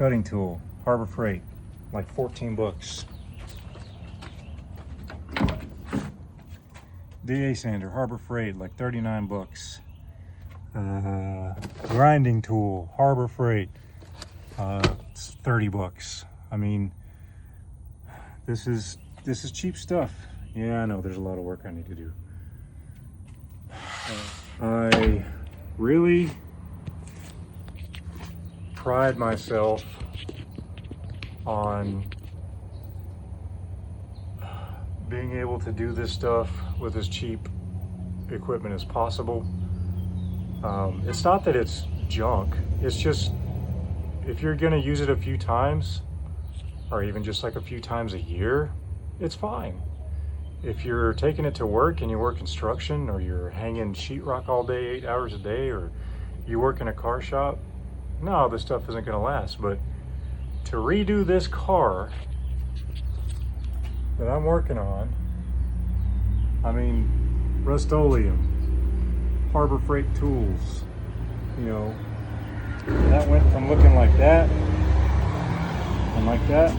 cutting tool, Harbor Freight, like 14 bucks. DA sander, Harbor Freight, like 39 bucks. Grinding tool, Harbor Freight, it's 30 bucks. I mean, this is cheap stuff. Yeah, I know there's a lot of work I need to do. I really pride myself on being able to do this stuff with as cheap equipment as possible. It's not that it's junk, it's just if you're gonna use it a few times, or even just like a few times a year, it's fine. If you're taking it to work and you work construction, or you're hanging sheetrock all day, 8 hours a day, or you work in a car shop, no, this stuff isn't gonna last. But to redo this car that I'm working on, I mean, Rust-Oleum, Harbor Freight tools, you know, that went from looking like that and like that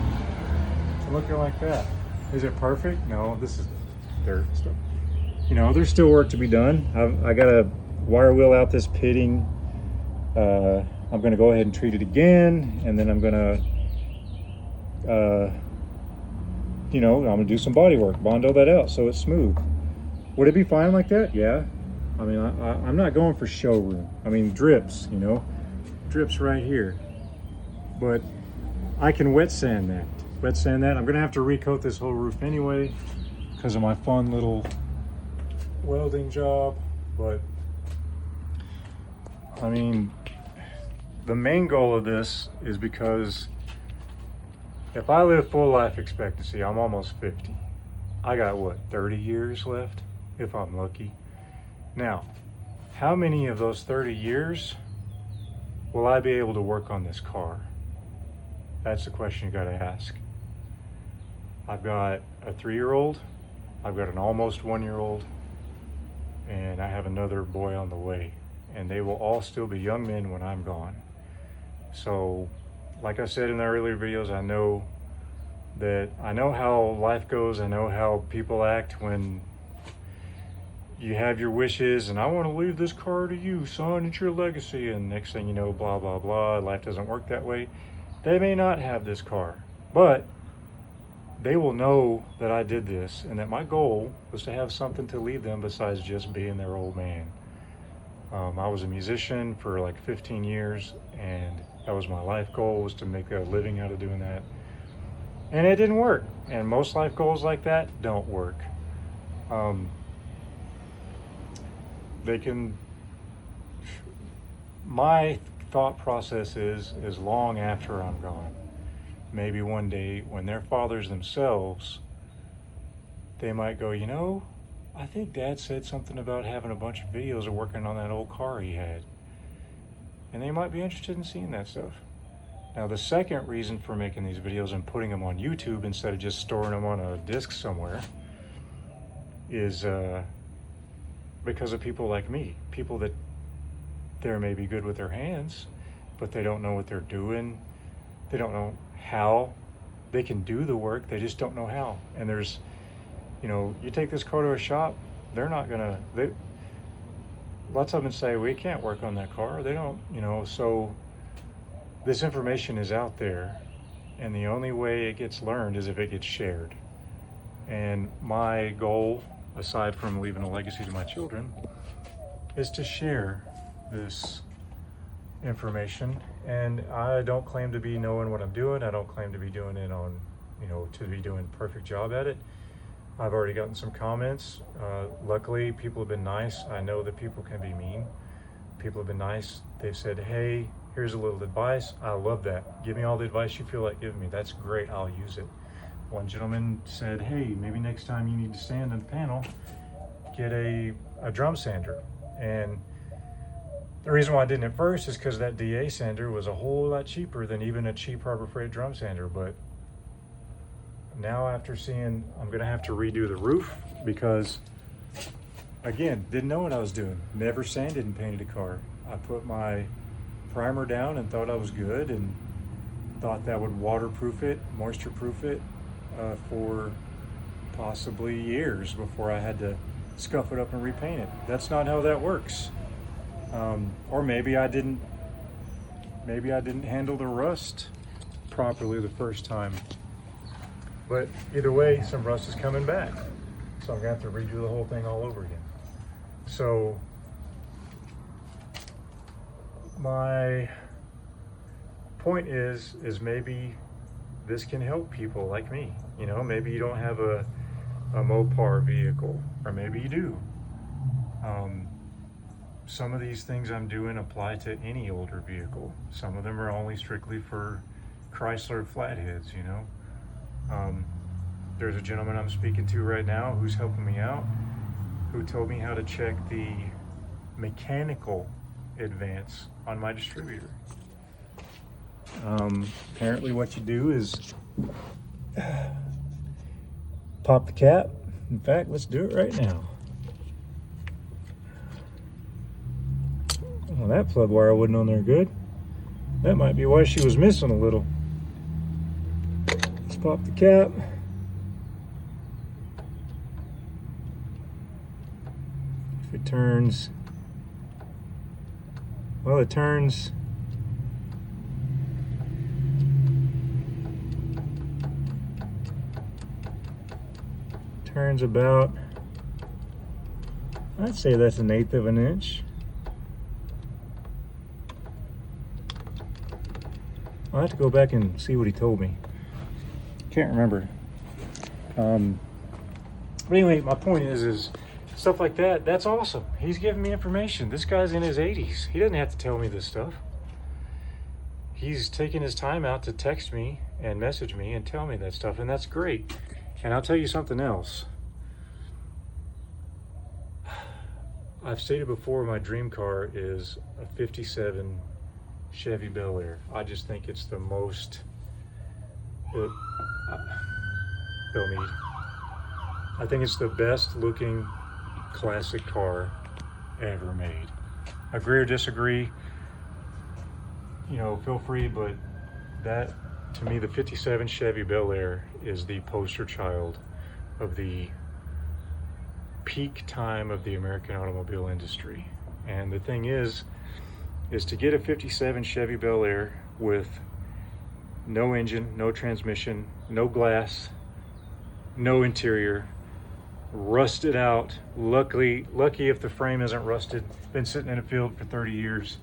to looking like that. Is it perfect? No, this is dirt stuff. You know, there's still work to be done. I gotta wire wheel out this pitting. I'm gonna go ahead and treat it again, and then I'm gonna, you know, I'm gonna do some body work, Bondo that out so it's smooth. Would it be fine like that? Yeah. I mean, I'm not going for showroom. I mean, drips, you know, drips right here. But I can wet sand that. I'm gonna have to recoat this whole roof anyway because of my fun little welding job. But I mean, the main goal of this is because if I live full life expectancy, I'm almost 50. I got what, 30 years left, if I'm lucky. Now, how many of those 30 years will I be able to work on this car? That's the question you gotta ask. I've got a 3-year-old, I've got an almost 1-year-old, and I have another boy on the way. And they will all still be young men when I'm gone. So, like I said in the earlier videos, I know how life goes. I know how people act when you have your wishes and I want to leave this car to you, son, it's your legacy. And next thing you know, blah, blah, blah, life doesn't work that way. They may not have this car, but they will know that I did this and that my goal was to have something to leave them besides just being their old man. I was a musician for like 15 years, and that was my life goal, was to make a living out of doing that. And it didn't work. And most life goals like that don't work. My thought process is long after I'm gone. Maybe one day when they're fathers themselves, they might go, you know, I think Dad said something about having a bunch of videos of working on that old car he had. And they might be interested in seeing that stuff. Now, the second reason for making these videos and putting them on YouTube instead of just storing them on a disc somewhere is because of people like me. People that they're maybe good with their hands, but they don't know what they're doing. They don't know how. They can do the work, they just don't know how. And there's, you know, you take this car to a shop, they're not gonna, lots of them say, we can't work on that car. They don't, you know, so this information is out there, and the only way it gets learned is if it gets shared. And my goal, aside from leaving a legacy to my children, is to share this information. And I don't claim to be knowing what I'm doing. I don't claim to be doing it on, you know, to be doing a perfect job at it. I've already gotten some comments. Luckily, people have been nice. I know that people can be mean. People have been nice. They've said, hey, here's a little advice. I love that. Give me all the advice you feel like giving me. That's great, I'll use it. One gentleman said, hey, maybe next time you need to sand in the panel, get a drum sander. And the reason why I didn't at first is because that DA sander was a whole lot cheaper than even a cheap Harbor Freight drum sander. But now after seeing, I'm gonna have to redo the roof because, again, didn't know what I was doing. Never sanded and painted a car. I put my primer down and thought I was good and thought that would waterproof it, moisture proof it for possibly years before I had to scuff it up and repaint it. That's not how that works. Or maybe I didn't handle the rust properly the first time. But either way, some rust is coming back. So I'm gonna have to redo the whole thing all over again. So my point is maybe this can help people like me. You know, maybe you don't have a Mopar vehicle, or maybe you do. Some of these things I'm doing apply to any older vehicle. Some of them are only strictly for Chrysler flatheads, you know. There's a gentleman I'm speaking to right now who's helping me out, who told me how to check the mechanical advance on my distributor. Apparently what you do is pop the cap. In fact, let's do it right now. Well, that plug wire wasn't on there good. That might be why she was missing a little. Let's pop the cap. If it turns, well, it turns about, I'd say that's 1/8 of an inch. I'll have to go back and see what he told me. Can't remember. But anyway, my point is stuff like that, that's awesome. He's giving me information. This guy's in his 80s. He doesn't have to tell me this stuff. He's taking his time out to text me and message me and tell me that stuff, and that's great. And I'll tell you something else. I've stated before, my dream car is a 57 Chevy Bel Air. I just think it's the most, Bill Meade. I think it's the best looking classic car ever made. Agree or disagree, you know, feel free, but that, to me, the 57 Chevy Bel Air is the poster child of the peak time of the American automobile industry. And the thing is to get a 57 Chevy Bel Air with no engine, no transmission, no glass, no interior, rusted out, lucky if the frame isn't rusted, been sitting in a field for 30 years,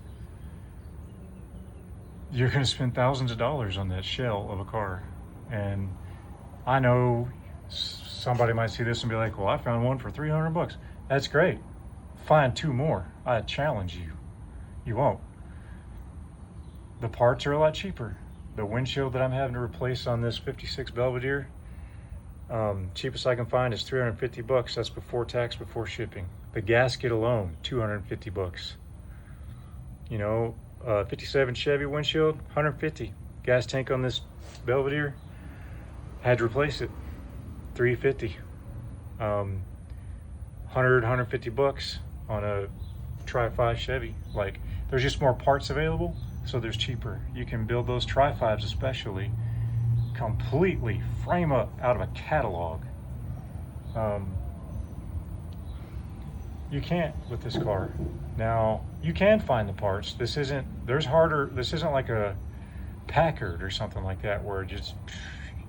you're going to spend thousands of dollars on that shell of a car. And I know somebody might see this and be like, well, I found one for 300 bucks. That's great. Find 2 more. I challenge you. You won't. The parts are a lot cheaper. The windshield that I'm having to replace on this 56 Belvedere, cheapest I can find is 350 bucks. That's before tax, before shipping. The gasket alone, 250 bucks. You know, 57 Chevy windshield, 150. Gas tank on this Belvedere, had to replace it, 350. 150 bucks on a Tri-5 Chevy. Like, there's just more parts available, so there's cheaper. You can build those Tri-5s especially completely frame up out of a catalog. You can't with this car. Now, you can find the parts. This isn't like a Packard or something like that where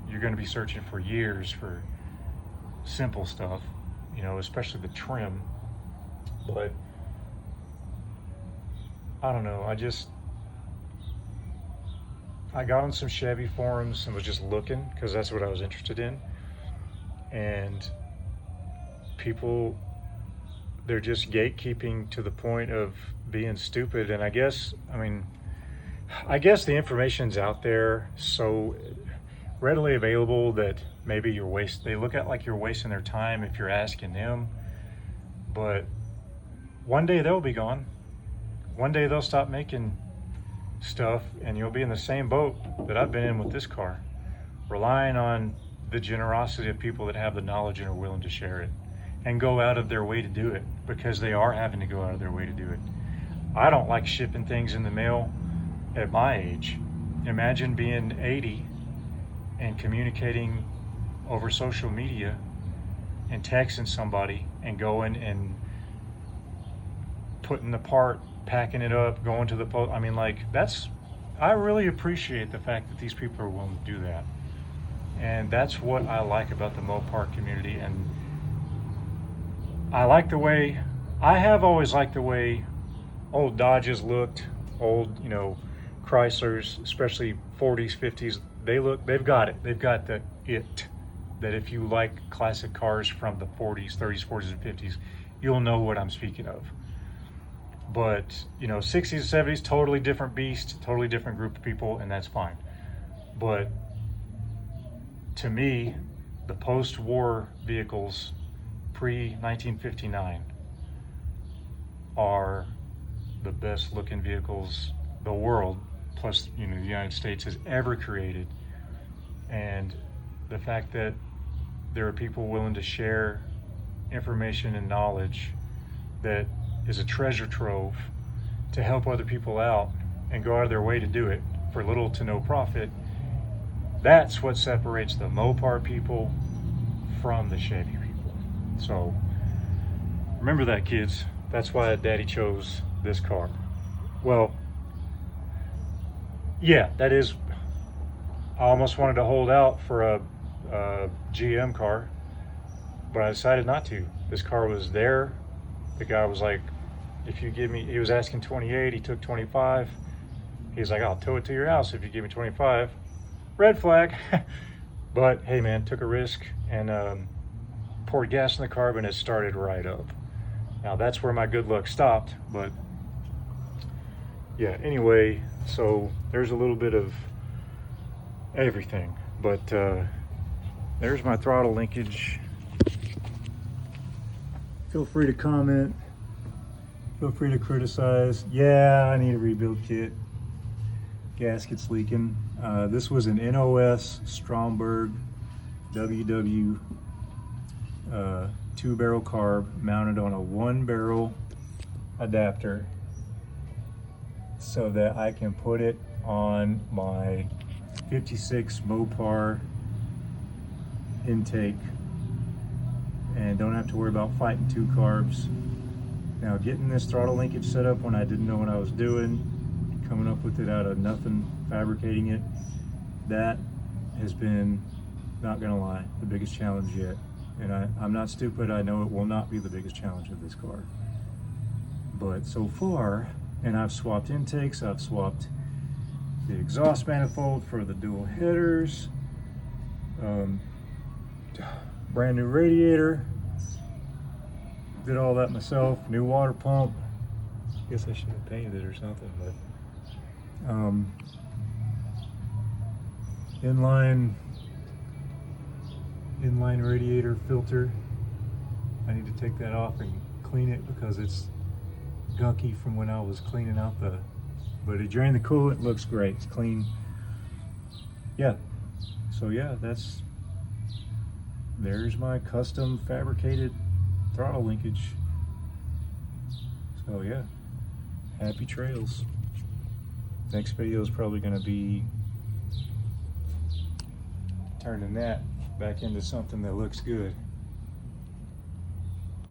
you're going to be searching for years for simple stuff, you know, especially the trim. But I don't know, I got on some Chevy forums and was just looking because that's what I was interested in. And people, they're just gatekeeping to the point of being stupid. And I guess the information's out there so readily available that maybe they look at like you're wasting their time if you're asking them. But one day they'll be gone. One day they'll stop making stuff and you'll be in the same boat that I've been in with this car, relying on the generosity of people that have the knowledge and are willing to share it and go out of their way to do it, because they are having to go out of their way to do it. I don't like shipping things in the mail at my age. imagine being 80 and communicating over social media and texting somebody and going and putting the part, packing it up, going to the post. I mean, like, I really appreciate the fact that these people are willing to do that. And that's what I like about the Mopar community. And I have always liked the way old Dodges looked, old, Chryslers, especially 40s, 50s. They've got it. They've got that if you like classic cars from the 40s, 30s, 40s, and 50s, you'll know what I'm speaking of. But, 60s and 70s, totally different beast, totally different group of people, and that's fine. But to me, the post-war vehicles, pre-1959, are the best looking vehicles the world, plus the United States, has ever created. And the fact that there are people willing to share information and knowledge that is a treasure trove to help other people out and go out of their way to do it for little to no profit, that's what separates the Mopar people from the Chevy people. So remember that, kids. That's why Daddy chose this car. Well, yeah, that is, I almost wanted to hold out for a GM car, but I decided not to. This car was there. The guy was like, he was asking 28, he took 25. He's like, I'll tow it to your house if you give me 25. Red flag. But hey man, took a risk and poured gas in the carb and it started right up. Now that's where my good luck stopped, but yeah, anyway, so there's a little bit of everything, but there's my throttle linkage. Feel free to comment, feel free to criticize. Yeah, I need a rebuild kit. Gasket's leaking. This was an NOS Stromberg WW 2-barrel carb mounted on a 1-barrel adapter so that I can put it on my 56 Mopar intake and don't have to worry about fighting 2 carbs. Now, getting this throttle linkage set up when I didn't know what I was doing, coming up with it out of nothing, fabricating it, that has been, not gonna lie, the biggest challenge yet. And I'm not stupid, I know it will not be the biggest challenge of this car. But so far, and I've swapped intakes, I've swapped the exhaust manifold for the dual headers, brand new radiator, did all that myself, new water pump. Guess I should have painted it or something, but inline radiator filter. I need to take that off and clean it because it's gunky from when I was cleaning out but it drained the coolant, looks great, it's clean. Yeah, so yeah, there's my custom fabricated throttle linkage. So yeah, happy trails. Next video is probably going to be turning that back into something that looks good.